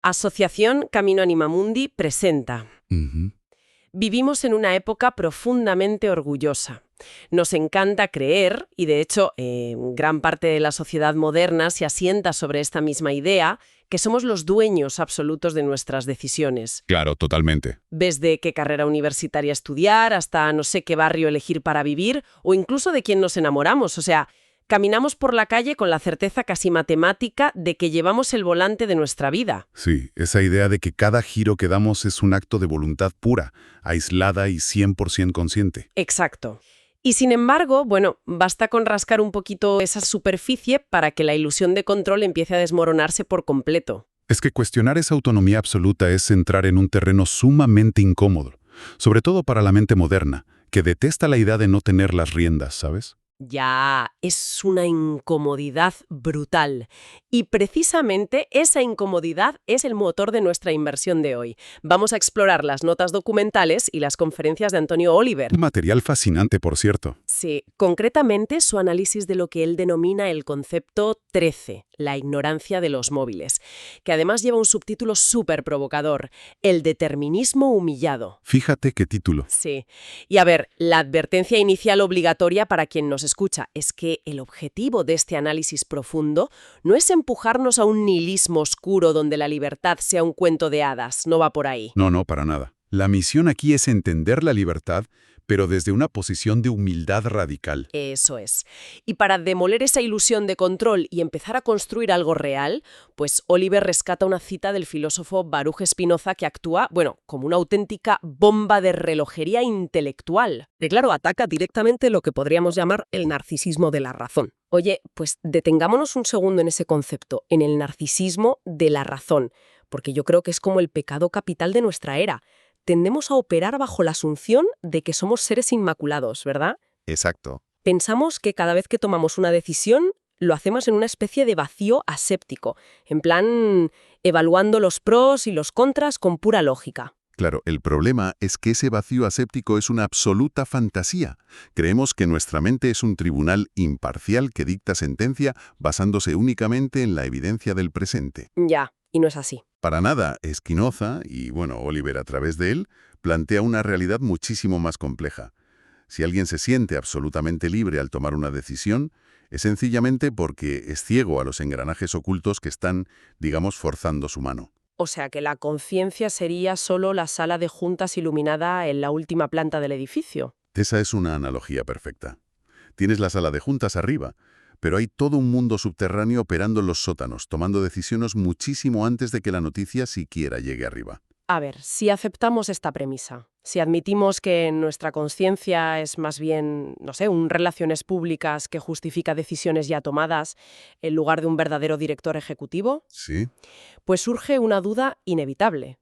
Asociación Camino Animamundi presenta. Ujú. Vivimos en una época profundamente orgullosa. Nos encanta creer, y de hecho gran parte de la sociedad moderna se asienta sobre esta misma idea, que somos los dueños absolutos de nuestras decisiones. Claro, totalmente. Desde qué carrera universitaria estudiar, hasta no sé qué barrio elegir para vivir, o incluso de quién nos enamoramos. O sea, caminamos por la calle con la certeza casi matemática de que llevamos el volante de nuestra vida. Sí, esa idea de que cada giro que damos es un acto de voluntad pura, aislada y 100% consciente. Exacto. Y sin embargo, bueno, basta con rascar un poquito esa superficie para que la ilusión de control empiece a desmoronarse por completo. Es que cuestionar esa autonomía absoluta es entrar en un terreno sumamente incómodo, sobre todo para la mente moderna, que detesta la idea de no tener las riendas, ¿sabes? Ya, es una incomodidad brutal. Y precisamente esa incomodidad es el motor de nuestra inversión de hoy. Vamos a explorar las notas documentales y las conferencias de Antonio Oliver. Un material fascinante, por cierto. Sí, concretamente su análisis de lo que él denomina el concepto 13, la ignorancia de los móviles, que además lleva un subtítulo súper provocador, el determinismo humillado. Fíjate qué título. Sí. Y a ver, la advertencia inicial obligatoria para quien nos escucha es que el objetivo de este análisis profundo no es empujarnos a un nihilismo oscuro donde la libertad sea un cuento de hadas, no va por ahí. No, para nada. La misión aquí es entender la libertad, pero desde una posición de humildad radical. Eso es. Y para demoler esa ilusión de control y empezar a construir algo real, pues Oliver rescata una cita del filósofo Baruch Spinoza que actúa, bueno, como una auténtica bomba de relojería intelectual. Que claro, ataca directamente lo que podríamos llamar el narcisismo de la razón. Oye, pues detengámonos un segundo en ese concepto, en el narcisismo de la razón, porque yo creo que es como el pecado capital de nuestra era. Tendemos a operar bajo la asunción de que somos seres inmaculados, ¿verdad? Exacto. Pensamos que cada vez que tomamos una decisión, lo hacemos en una especie de vacío aséptico, en plan evaluando los pros y los contras con pura lógica. Claro, el problema es que ese vacío aséptico es una absoluta fantasía. Creemos que nuestra mente es un tribunal imparcial que dicta sentencia basándose únicamente en la evidencia del presente. Ya, y no es así. Para nada, Spinoza, y bueno, Oliver a través de él, plantea una realidad muchísimo más compleja. Si alguien se siente absolutamente libre al tomar una decisión, es sencillamente porque es ciego a los engranajes ocultos que están, digamos, forzando su mano. O sea que la conciencia sería solo la sala de juntas iluminada en la última planta del edificio. Esa es una analogía perfecta. Tienes la sala de juntas arriba, pero hay todo un mundo subterráneo operando en los sótanos, tomando decisiones muchísimo antes de que la noticia siquiera llegue arriba. A ver, si aceptamos esta premisa, si admitimos que nuestra conciencia es más bien, no sé, un relaciones públicas que justifica decisiones ya tomadas en lugar de un verdadero director ejecutivo, ¿Sí? pues surge una duda inevitable.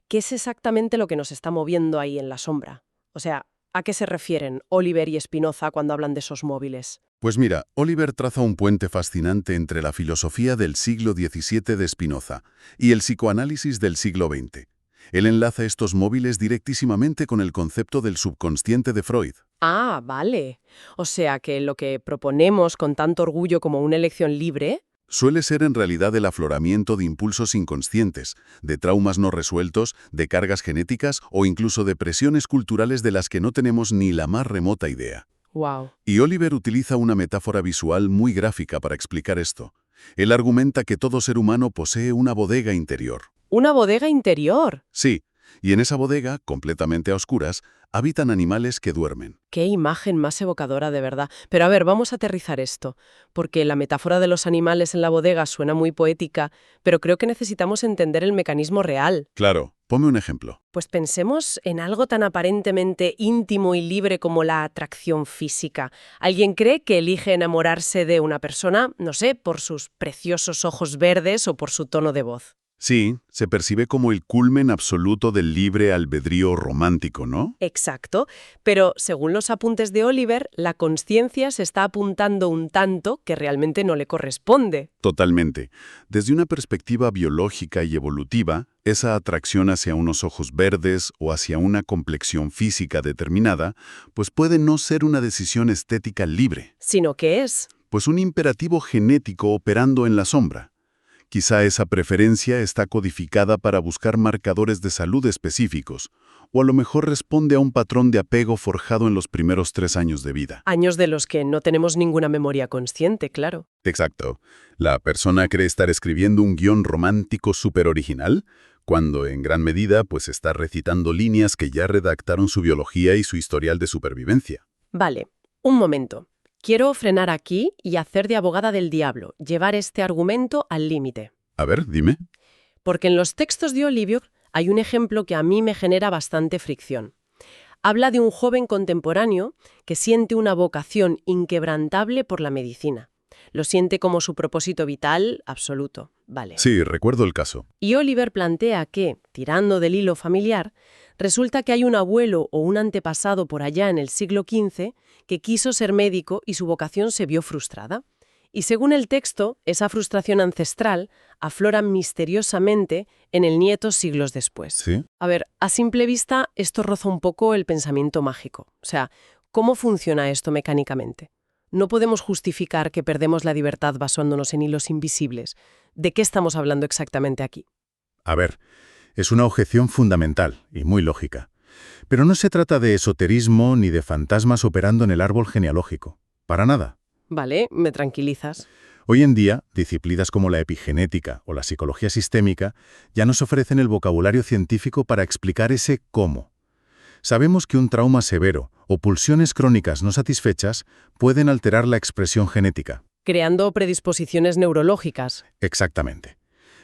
¿Qué es exactamente lo que nos está moviendo ahí en la sombra? O sea, ¿a qué se refieren Oliver y Spinoza cuando hablan de esos móviles? Pues mira, Oliver traza un puente fascinante entre la filosofía del siglo XVII de Spinoza y el psicoanálisis del siglo XX. Él enlaza estos móviles directísimamente con el concepto del subconsciente de Freud. Ah, vale. O sea que lo que proponemos con tanto orgullo como una elección libre. Suele ser en realidad el afloramiento de impulsos inconscientes, de traumas no resueltos, de cargas genéticas o incluso de presiones culturales de las que no tenemos ni la más remota idea. Wow. Y Oliver utiliza una metáfora visual muy gráfica para explicar esto. Él argumenta que todo ser humano posee una bodega interior. Una bodega interior. Sí, y en esa bodega, completamente a oscuras, habitan animales que duermen. Qué imagen más evocadora, de verdad. Pero a ver, vamos a aterrizar esto, porque la metáfora de los animales en la bodega suena muy poética, pero creo que necesitamos entender el mecanismo real. Claro, ponme un ejemplo. Pues pensemos en algo tan aparentemente íntimo y libre como la atracción física. ¿Alguien cree que elige enamorarse de una persona, no sé, por sus preciosos ojos verdes o por su tono de voz? Sí, se percibe como el culmen absoluto del libre albedrío romántico, ¿no? Exacto, pero según los apuntes de Oliver, la consciencia se está apuntando un tanto que realmente no le corresponde. Totalmente. Desde una perspectiva biológica y evolutiva, esa atracción hacia unos ojos verdes o hacia una complexión física determinada, pues puede no ser una decisión estética libre, Sino que es. pues un imperativo genético operando en la sombra. Quizá esa preferencia está codificada para buscar marcadores de salud específicos, o a lo mejor responde a un patrón de apego forjado en los primeros 3 años de vida. Años de los que no tenemos ninguna memoria consciente, claro. Exacto. La persona cree estar escribiendo un guión romántico súper original, cuando en gran medida pues está recitando líneas que ya redactaron su biología y su historial de supervivencia. Vale, un momento. Quiero frenar aquí y hacer de abogada del diablo, llevar este argumento al límite. A ver, dime. Porque en los textos de Olivier hay un ejemplo que a mí me genera bastante fricción. Habla de un joven contemporáneo que siente una vocación inquebrantable por la medicina. Lo siente como su propósito vital absoluto. Vale. Sí, recuerdo el caso. Y Oliver plantea que, tirando del hilo familiar, resulta que hay un abuelo o un antepasado por allá en el siglo XV que quiso ser médico y su vocación se vio frustrada. Y según el texto, esa frustración ancestral aflora misteriosamente en el nieto siglos después. ¿Sí? A ver, a simple vista, esto roza un poco el pensamiento mágico. O sea, ¿cómo funciona esto mecánicamente? No podemos justificar que perdemos la libertad basándonos en hilos invisibles. ¿De qué estamos hablando exactamente aquí? A ver, es una objeción fundamental y muy lógica. Pero no se trata de esoterismo ni de fantasmas operando en el árbol genealógico. Para nada. Vale, me tranquilizas. Hoy en día, disciplinas como la epigenética o la psicología sistémica ya nos ofrecen el vocabulario científico para explicar ese cómo. Sabemos que un trauma severo o pulsiones crónicas no satisfechas pueden alterar la expresión genética. Creando predisposiciones neurológicas. Exactamente.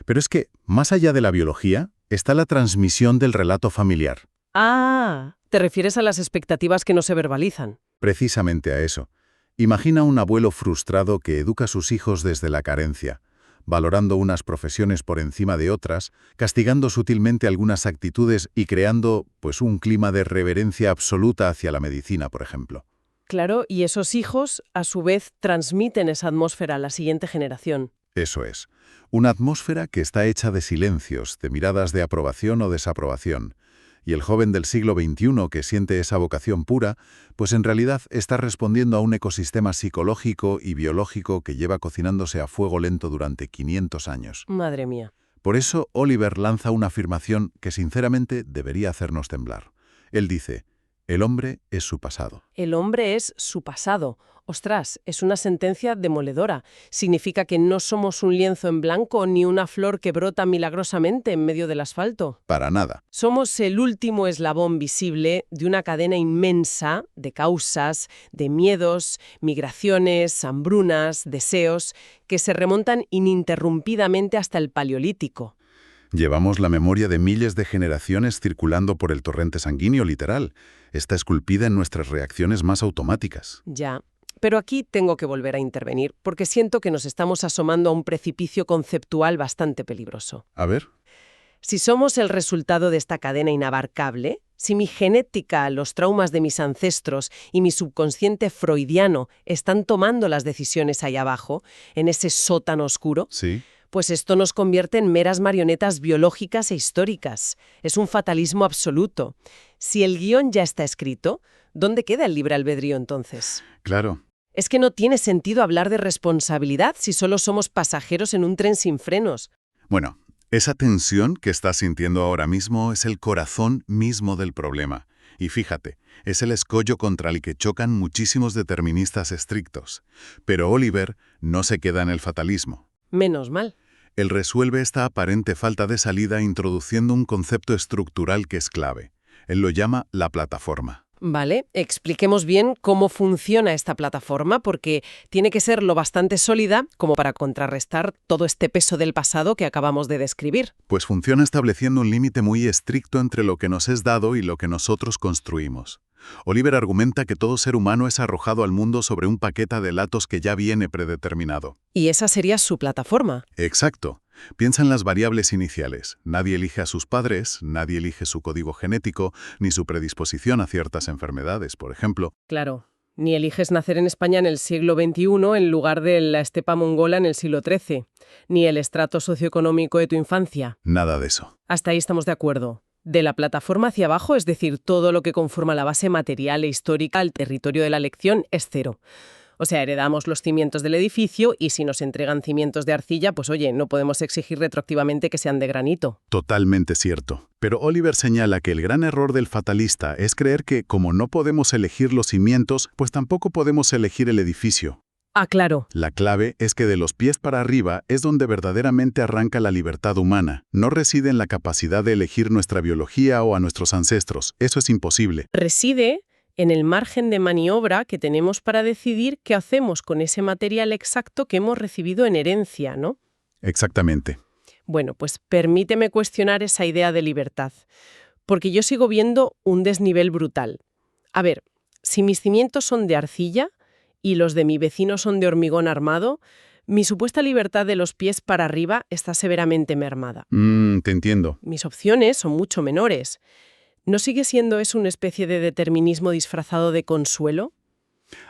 Pero es que, más allá de la biología, está la transmisión del relato familiar. Ah, ¿te refieres a las expectativas que no se verbalizan? Precisamente a eso. Imagina un abuelo frustrado que educa a sus hijos desde la carencia, valorando unas profesiones por encima de otras, castigando sutilmente algunas actitudes y creando, pues, un clima de reverencia absoluta hacia la medicina, por ejemplo. Claro, y esos hijos, a su vez, transmiten esa atmósfera a la siguiente generación. Eso es. Una atmósfera que está hecha de silencios, de miradas de aprobación o desaprobación. Y el joven del siglo XXI que siente esa vocación pura, pues en realidad está respondiendo a un ecosistema psicológico y biológico que lleva cocinándose a fuego lento durante 500 años. Madre mía. Por eso Oliver lanza una afirmación que sinceramente debería hacernos temblar. Él dice, el hombre es su pasado. El hombre es su pasado. Ostras, es una sentencia demoledora. Significa que no somos un lienzo en blanco ni una flor que brota milagrosamente en medio del asfalto. Para nada. Somos el último eslabón visible de una cadena inmensa de causas, de miedos, migraciones, hambrunas, deseos, que se remontan ininterrumpidamente hasta el Paleolítico. Llevamos la memoria de miles de generaciones circulando por el torrente sanguíneo literal. Está esculpida en nuestras reacciones más automáticas. Ya. Pero aquí tengo que volver a intervenir, porque siento que nos estamos asomando a un precipicio conceptual bastante peligroso. A ver. Si somos el resultado de esta cadena inabarcable, si mi genética, los traumas de mis ancestros y mi subconsciente freudiano están tomando las decisiones ahí abajo, en ese sótano oscuro, Sí. pues esto nos convierte en meras marionetas biológicas e históricas. Es un fatalismo absoluto. Si el guión ya está escrito, ¿dónde queda el libre albedrío entonces? Claro. Es que no tiene sentido hablar de responsabilidad si solo somos pasajeros en un tren sin frenos. Bueno, esa tensión que estás sintiendo ahora mismo es el corazón mismo del problema. Y fíjate, es el escollo contra el que chocan muchísimos deterministas estrictos. Pero Oliver no se queda en el fatalismo. Menos mal. Él resuelve esta aparente falta de salida introduciendo un concepto estructural que es clave. Él lo llama la plataforma. Vale, expliquemos bien cómo funciona esta plataforma, porque tiene que ser lo bastante sólida como para contrarrestar todo este peso del pasado que acabamos de describir. Pues funciona estableciendo un límite muy estricto entre lo que nos es dado y lo que nosotros construimos. Oliver argumenta que todo ser humano es arrojado al mundo sobre un paquete de datos que ya viene predeterminado. Y esa sería su plataforma. Exacto. Piensa en las variables iniciales. Nadie elige a sus padres, nadie elige su código genético, ni su predisposición a ciertas enfermedades, por ejemplo. Claro, ni eliges nacer en España en el siglo XXI en lugar de la estepa mongola en el siglo XIII, ni el estrato socioeconómico de tu infancia. Nada de eso. Hasta ahí estamos de acuerdo. De la plataforma hacia abajo, es decir, todo lo que conforma la base material e histórica al territorio de la elección, es cero. O sea, heredamos los cimientos del edificio y si nos entregan cimientos de arcilla, pues oye, no podemos exigir retroactivamente que sean de granito. Totalmente cierto. Pero Oliver señala que el gran error del fatalista es creer que, como no podemos elegir los cimientos, pues tampoco podemos elegir el edificio. Ah, claro. La clave es que de los pies para arriba es donde verdaderamente arranca la libertad humana. No reside en la capacidad de elegir nuestra biología o a nuestros ancestros. Eso es imposible. Reside en el margen de maniobra que tenemos para decidir qué hacemos con ese material exacto que hemos recibido en herencia, ¿no? Exactamente. Bueno, pues permíteme cuestionar esa idea de libertad, porque yo sigo viendo un desnivel brutal. A ver, si mis cimientos son de arcilla y los de mi vecino son de hormigón armado, mi supuesta libertad de los pies para arriba está severamente mermada. Te entiendo. Mis opciones son mucho menores. ¿No sigue siendo eso una especie de determinismo disfrazado de consuelo?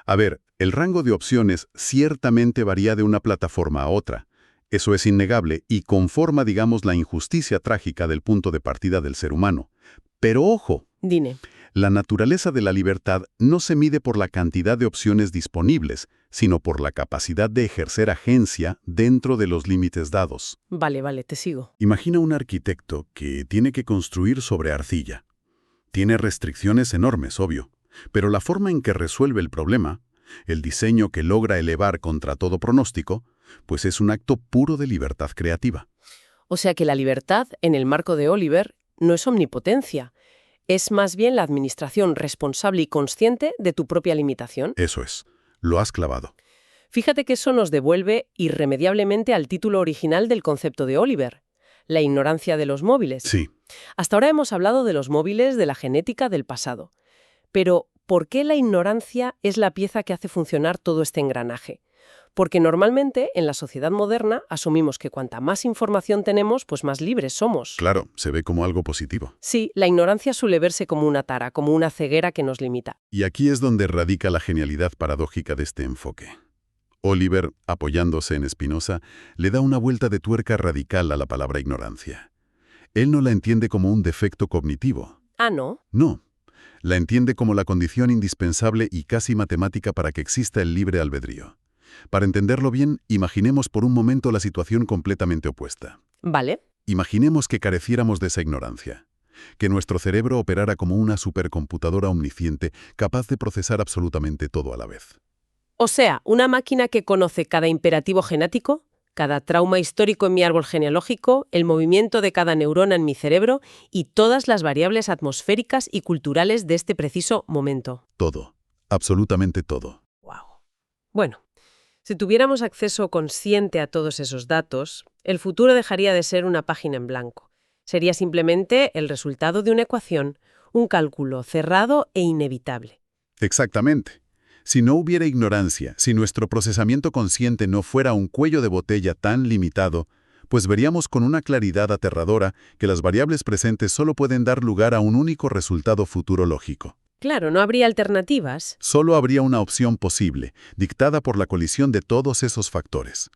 A ver, el rango de opciones ciertamente varía de una plataforma a otra. Eso es innegable y conforma, digamos, la injusticia trágica del punto de partida del ser humano. Pero ojo, Dime. la naturaleza de la libertad no se mide por la cantidad de opciones disponibles, sino por la capacidad de ejercer agencia dentro de los límites dados. Vale, te sigo. Imagina un arquitecto que tiene que construir sobre arcilla. Tiene restricciones enormes, obvio, pero la forma en que resuelve el problema, el diseño que logra elevar contra todo pronóstico, pues es un acto puro de libertad creativa. O sea que la libertad, en el marco de Oliver, no es omnipotencia. Es más bien la administración responsable y consciente de tu propia limitación. Eso es. Lo has clavado. Fíjate que eso nos devuelve irremediablemente al título original del concepto de Oliver, la ignorancia de los móviles. Sí. Hasta ahora hemos hablado de los móviles, de la genética, del pasado. Pero, ¿por qué la ignorancia es la pieza que hace funcionar todo este engranaje? Porque normalmente, en la sociedad moderna, asumimos que cuanta más información tenemos, pues más libres somos. Claro, se ve como algo positivo. Sí, la ignorancia suele verse como una tara, como una ceguera que nos limita. Y aquí es donde radica la genialidad paradójica de este enfoque. Oliver, apoyándose en Spinoza, le da una vuelta de tuerca radical a la palabra ignorancia. Él no la entiende como un defecto cognitivo. Ah, ¿no? No. La entiende como la condición indispensable y casi matemática para que exista el libre albedrío. Para entenderlo bien, imaginemos por un momento la situación completamente opuesta. Vale. Imaginemos que careciéramos de esa ignorancia, que nuestro cerebro operara como una supercomputadora omnisciente capaz de procesar absolutamente todo a la vez. O sea, una máquina que conoce cada imperativo genético, cada trauma histórico en mi árbol genealógico, el movimiento de cada neurona en mi cerebro y todas las variables atmosféricas y culturales de este preciso momento. Todo. Absolutamente todo. Wow. Bueno, si tuviéramos acceso consciente a todos esos datos, el futuro dejaría de ser una página en blanco. Sería simplemente el resultado de una ecuación, un cálculo cerrado e inevitable. Exactamente. Si no hubiera ignorancia, si nuestro procesamiento consciente no fuera un cuello de botella tan limitado, pues veríamos con una claridad aterradora que las variables presentes solo pueden dar lugar a un único resultado futuro lógico. Claro, no habría alternativas. Solo habría una opción posible, dictada por la colisión de todos esos factores.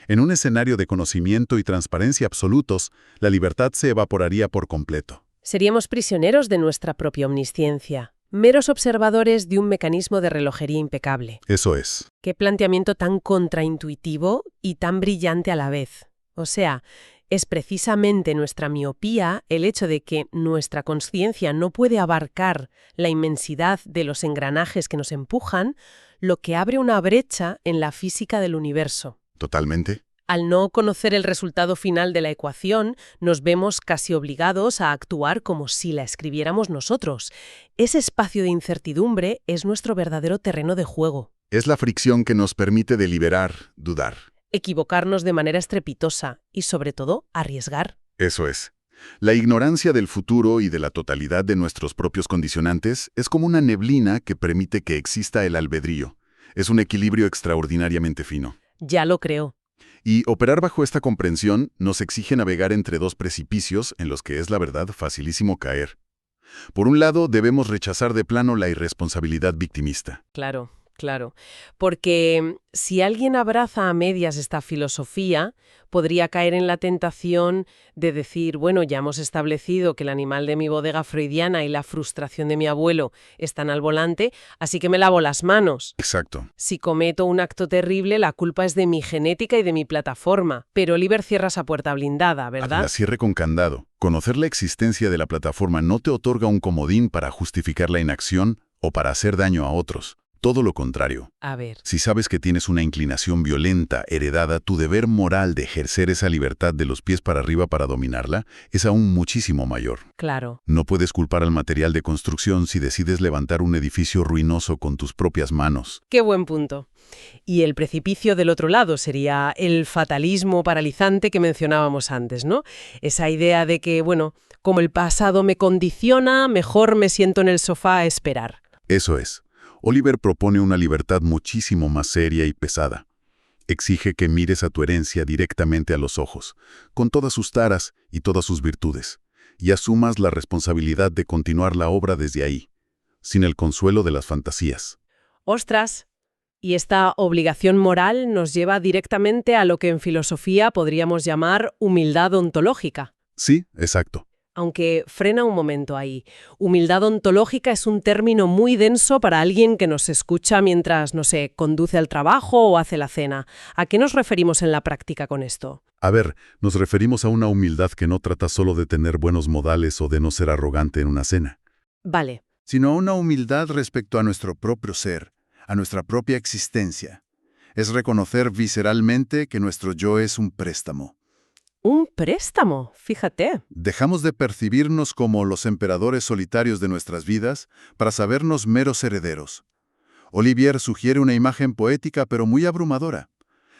En un escenario de conocimiento y transparencia absolutos, la libertad se evaporaría por completo. Seríamos prisioneros de nuestra propia omnisciencia, meros observadores de un mecanismo de relojería impecable. Eso es. Qué planteamiento tan contraintuitivo y tan brillante a la vez. O sea, es precisamente nuestra miopía el hecho de que nuestra consciencia no puede abarcar la inmensidad de los engranajes que nos empujan, lo que abre una brecha en la física del universo. Totalmente. Al no conocer el resultado final de la ecuación, nos vemos casi obligados a actuar como si la escribiéramos nosotros. Ese espacio de incertidumbre es nuestro verdadero terreno de juego. Es la fricción que nos permite deliberar, dudar. Equivocarnos de manera estrepitosa y, sobre todo, arriesgar. Eso es. La ignorancia del futuro y de la totalidad de nuestros propios condicionantes es como una neblina que permite que exista el albedrío. Es un equilibrio extraordinariamente fino. Ya lo creo. Y operar bajo esta comprensión nos exige navegar entre dos precipicios en los que es la verdad facilísimo caer. Por un lado, debemos rechazar de plano la irresponsabilidad victimista. Claro. Claro, porque si alguien abraza a medias esta filosofía, podría caer en la tentación de decir, bueno, ya hemos establecido que el animal de mi bodega freudiana y la frustración de mi abuelo están al volante, así que me lavo las manos. Exacto. Si cometo un acto terrible, la culpa es de mi genética y de mi plataforma. Pero Oliver cierra esa puerta blindada, ¿verdad? La cierre con candado. Conocer la existencia de la plataforma no te otorga un comodín para justificar la inacción o para hacer daño a otros. Todo lo contrario. A ver. Si sabes que tienes una inclinación violenta heredada, tu deber moral de ejercer esa libertad de los pies para arriba para dominarla es aún muchísimo mayor. Claro. No puedes culpar al material de construcción si decides levantar un edificio ruinoso con tus propias manos. Qué buen punto. Y el precipicio del otro lado sería el fatalismo paralizante que mencionábamos antes, ¿no? Esa idea de que, bueno, como el pasado me condiciona, mejor me siento en el sofá a esperar. Eso es. Oliver propone una libertad muchísimo más seria y pesada. Exige que mires a tu herencia directamente a los ojos, con todas sus taras y todas sus virtudes, y asumas la responsabilidad de continuar la obra desde ahí, sin el consuelo de las fantasías. ¡Ostras! Y esta obligación moral nos lleva directamente a lo que en filosofía podríamos llamar humildad ontológica. Sí, exacto. Aunque frena un momento ahí. Humildad ontológica es un término muy denso para alguien que nos escucha mientras, no sé, conduce al trabajo o hace la cena. ¿A qué nos referimos en la práctica con esto? A ver, nos referimos a una humildad que no trata solo de tener buenos modales o de no ser arrogante en una cena. Vale. Sino a una humildad respecto a nuestro propio ser, a nuestra propia existencia. Es reconocer visceralmente que nuestro yo es un préstamo. Un préstamo, fíjate. Dejamos de percibirnos como los emperadores solitarios de nuestras vidas para sabernos meros herederos. Olivier sugiere una imagen poética pero muy abrumadora.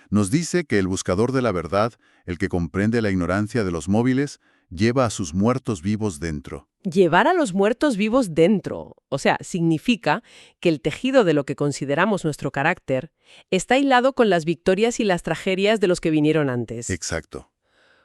Nos dice que el buscador de la verdad, el que comprende la ignorancia de los móviles, lleva a sus muertos vivos dentro. Llevar a los muertos vivos dentro. O sea, significa que el tejido de lo que consideramos nuestro carácter está hilado con las victorias y las tragedias de los que vinieron antes. Exacto.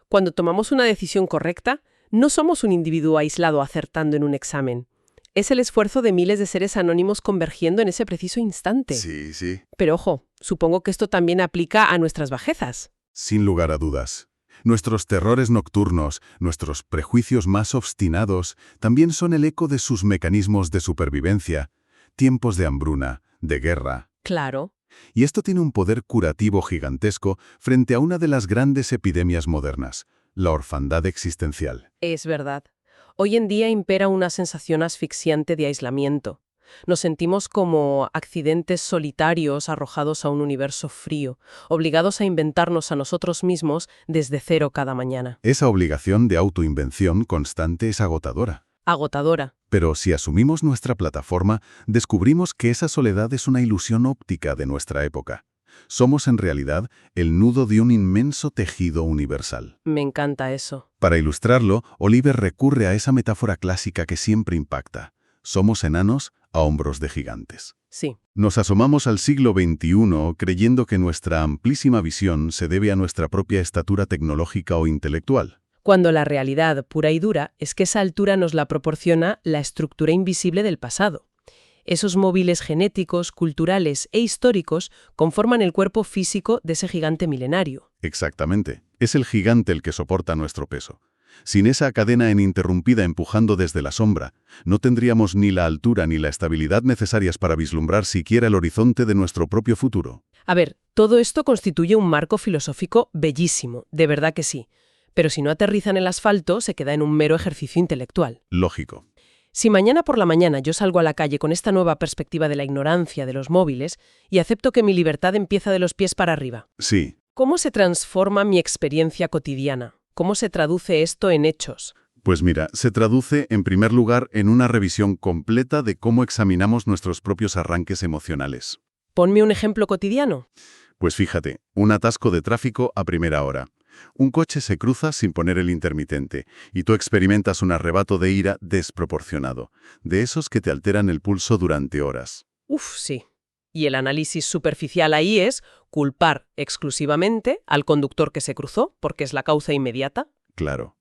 Cuando tomamos una decisión correcta, no somos un individuo aislado acertando en un examen. Es el esfuerzo de miles de seres anónimos convergiendo en ese preciso instante. Sí, sí. Pero ojo, supongo que esto también aplica a nuestras bajezas. Sin lugar a dudas. Nuestros terrores nocturnos, nuestros prejuicios más obstinados, también son el eco de sus mecanismos de supervivencia, tiempos de hambruna, de guerra. Claro. Y esto tiene un poder curativo gigantesco frente a una de las grandes epidemias modernas, la orfandad existencial. Es verdad. Hoy en día impera una sensación asfixiante de aislamiento. Nos sentimos como accidentes solitarios arrojados a un universo frío, obligados a inventarnos a nosotros mismos desde cero cada mañana. Esa obligación de autoinvención constante es agotadora. Agotadora. Pero si asumimos nuestra plataforma, descubrimos que esa soledad es una ilusión óptica de nuestra época. Somos en realidad el nudo de un inmenso tejido universal. Me encanta eso. Para ilustrarlo, Oliver recurre a esa metáfora clásica que siempre impacta. Somos enanos a hombros de gigantes. Sí. Nos asomamos al siglo XXI creyendo que nuestra amplísima visión se debe a nuestra propia estatura tecnológica o intelectual. Cuando la realidad pura y dura es que esa altura nos la proporciona la estructura invisible del pasado. Esos móviles genéticos, culturales e históricos conforman el cuerpo físico de ese gigante milenario. Exactamente. Es el gigante el que soporta nuestro peso. Sin esa cadena ininterrumpida empujando desde la sombra, no tendríamos ni la altura ni la estabilidad necesarias para vislumbrar siquiera el horizonte de nuestro propio futuro. A ver, todo esto constituye un marco filosófico bellísimo, de verdad que sí. Pero si no aterriza en el asfalto, se queda en un mero ejercicio intelectual. Lógico. Si mañana por la mañana yo salgo a la calle con esta nueva perspectiva de la ignorancia de los móviles y acepto que mi libertad empieza de los pies para arriba, Sí. ¿cómo se transforma mi experiencia cotidiana? ¿Cómo se traduce esto en hechos? Pues mira, se traduce en primer lugar en una revisión completa de cómo examinamos nuestros propios arranques emocionales. Ponme un ejemplo cotidiano. Pues fíjate, un atasco de tráfico a primera hora. Un coche se cruza sin poner el intermitente y tú experimentas un arrebato de ira desproporcionado, de esos que te alteran el pulso durante horas. Uf, sí. Y el análisis superficial ahí es culpar exclusivamente al conductor que se cruzó, porque es la causa inmediata. Claro.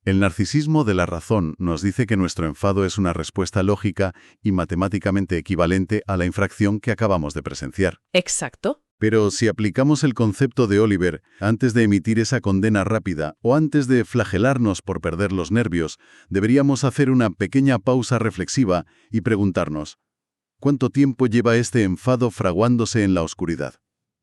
El narcisismo de la razón nos dice que nuestro enfado es una respuesta lógica y matemáticamente equivalente a la infracción que acabamos de presenciar. Exacto. Pero si aplicamos el concepto de Oliver, antes de emitir esa condena rápida o antes de flagelarnos por perder los nervios, deberíamos hacer una pequeña pausa reflexiva y preguntarnos, ¿cuánto tiempo lleva este enfado fraguándose en la oscuridad?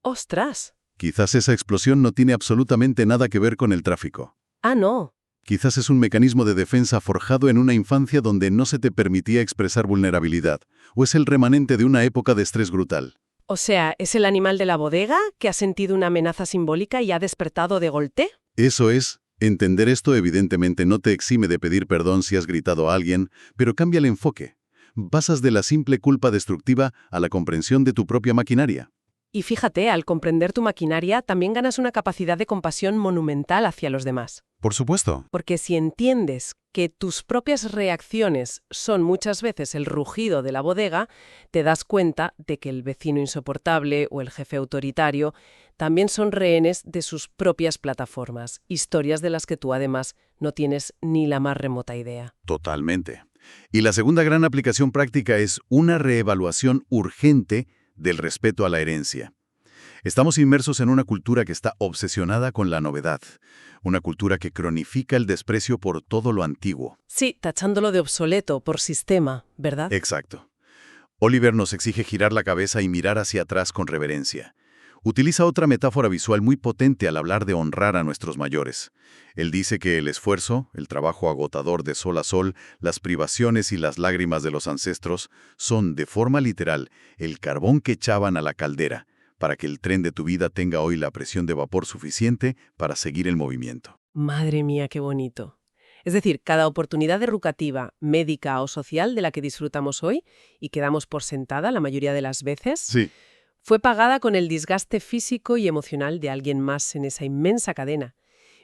¡Ostras! Quizás esa explosión no tiene absolutamente nada que ver con el tráfico. Ah, no. Quizás es un mecanismo de defensa forjado en una infancia donde no se te permitía expresar vulnerabilidad, o es el remanente de una época de estrés brutal. O sea, ¿es el animal de la bodega que ha sentido una amenaza simbólica y ha despertado de golpe? Eso es. Entender esto evidentemente no te exime de pedir perdón si has gritado a alguien, pero cambia el enfoque. Pasas de la simple culpa destructiva a la comprensión de tu propia maquinaria. Y fíjate, al comprender tu maquinaria, también ganas una capacidad de compasión monumental hacia los demás. Por supuesto. Porque si entiendes que tus propias reacciones son muchas veces el rugido de la bodega, te das cuenta de que el vecino insoportable o el jefe autoritario también son rehenes de sus propias plataformas, historias de las que tú además no tienes ni la más remota idea. Totalmente. Y la segunda gran aplicación práctica es una reevaluación urgente del respeto a la herencia. Estamos inmersos en una cultura que está obsesionada con la novedad, una cultura que cronifica el desprecio por todo lo antiguo. Sí, tachándolo de obsoleto por sistema, ¿verdad? Exacto. Oliver nos exige girar la cabeza y mirar hacia atrás con reverencia. Utiliza otra metáfora visual muy potente al hablar de honrar a nuestros mayores. Él dice que el esfuerzo, el trabajo agotador de sol a sol, las privaciones y las lágrimas de los ancestros son, de forma literal, el carbón que echaban a la caldera, para que el tren de tu vida tenga hoy la presión de vapor suficiente para seguir el movimiento. Madre mía, qué bonito. Es decir, cada oportunidad educativa, médica o social de la que disfrutamos hoy y que damos por sentada la mayoría de las veces, Sí. fue pagada con el desgaste físico y emocional de alguien más en esa inmensa cadena.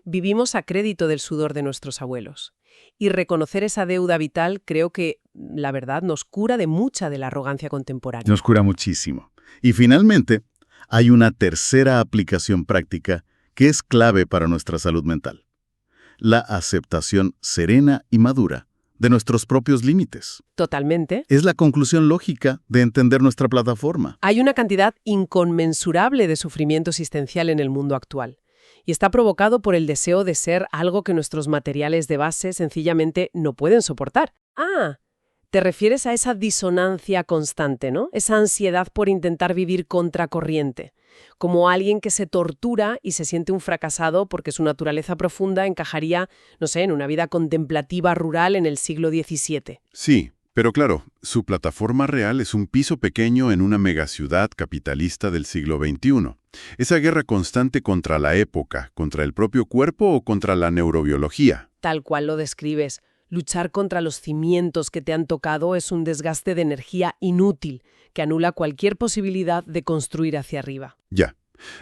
Vivimos a crédito del sudor de nuestros abuelos. Y reconocer esa deuda vital creo que, la verdad, nos cura de mucha de la arrogancia contemporánea. Nos cura muchísimo. Y finalmente, hay una tercera aplicación práctica que es clave para nuestra salud mental. La aceptación serena y madura de nuestros propios límites. Totalmente. Es la conclusión lógica de entender nuestra plataforma. Hay una cantidad inconmensurable de sufrimiento existencial en el mundo actual. Y está provocado por el deseo de ser algo que nuestros materiales de base sencillamente no pueden soportar. Ah, te refieres a esa disonancia constante, ¿no? Esa ansiedad por intentar vivir contracorriente. Como alguien que se tortura y se siente un fracasado porque su naturaleza profunda encajaría, no sé, en una vida contemplativa rural en el siglo XVII. Sí, pero claro, su plataforma real es un piso pequeño en una megaciudad capitalista del siglo XXI. Esa guerra constante contra la época, contra el propio cuerpo o contra la neurobiología. Tal cual lo describes. Luchar contra los cimientos que te han tocado es un desgaste de energía inútil que anula cualquier posibilidad de construir hacia arriba. Ya.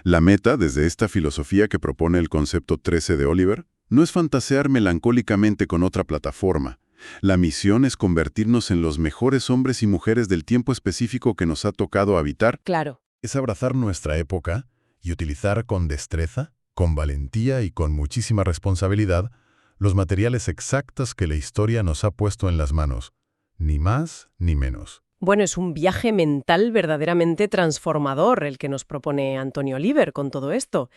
La meta, desde esta filosofía que propone el concepto 13 de Oliver, no es fantasear melancólicamente con otra plataforma. La misión es convertirnos en los mejores hombres y mujeres del tiempo específico que nos ha tocado habitar. Claro. Es abrazar nuestra época y utilizar con destreza, con valentía y con muchísima responsabilidad los materiales exactos que la historia nos ha puesto en las manos, ni más ni menos. Bueno, es un viaje mental verdaderamente transformador el que nos propone Antonio Oliver con todo esto.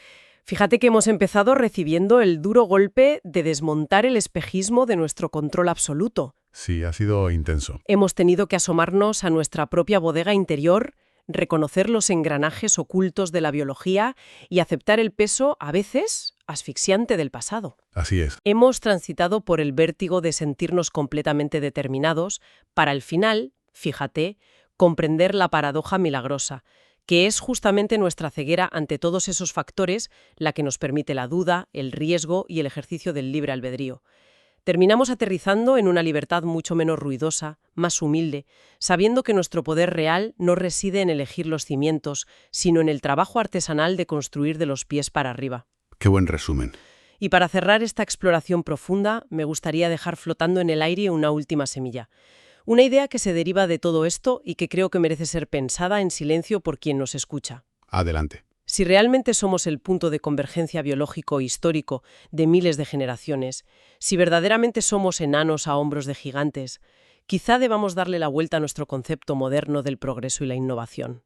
Fíjate que hemos empezado recibiendo el duro golpe de desmontar el espejismo de nuestro control absoluto. Sí, ha sido intenso. Hemos tenido que asomarnos a nuestra propia bodega interior, reconocer los engranajes ocultos de la biología y aceptar el peso, a veces, asfixiante del pasado. Así es. Hemos transitado por el vértigo de sentirnos completamente determinados para al final, fíjate, comprender la paradoja milagrosa, que es justamente nuestra ceguera ante todos esos factores la que nos permite la duda, el riesgo y el ejercicio del libre albedrío. Terminamos aterrizando en una libertad mucho menos ruidosa, más humilde, sabiendo que nuestro poder real no reside en elegir los cimientos, sino en el trabajo artesanal de construir de los pies para arriba. Qué buen resumen. Y para cerrar esta exploración profunda, me gustaría dejar flotando en el aire una última semilla. Una idea que se deriva de todo esto y que creo que merece ser pensada en silencio por quien nos escucha. Adelante. Si realmente somos el punto de convergencia biológico e histórico de miles de generaciones, si verdaderamente somos enanos a hombros de gigantes, quizá debamos darle la vuelta a nuestro concepto moderno del progreso y la innovación.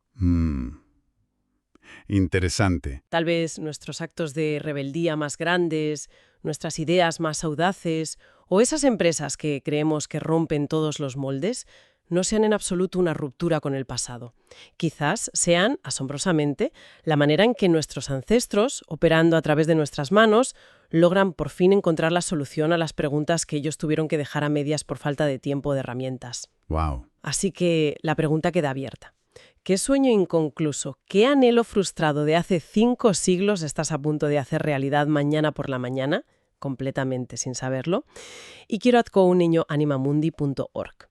Interesante. Tal vez nuestros actos de rebeldía más grandes, nuestras ideas más audaces, o esas empresas que creemos que rompen todos los moldes, no sean en absoluto una ruptura con el pasado. Quizás sean, asombrosamente, la manera en que nuestros ancestros, operando a través de nuestras manos, logran por fin encontrar la solución a las preguntas que ellos tuvieron que dejar a medias por falta de tiempo o de herramientas. Wow. Así que la pregunta queda abierta. ¿Qué sueño inconcluso, qué anhelo frustrado de hace 5 siglos estás a punto de hacer realidad mañana por la mañana, completamente sin saberlo? Y quiero animamundi.org.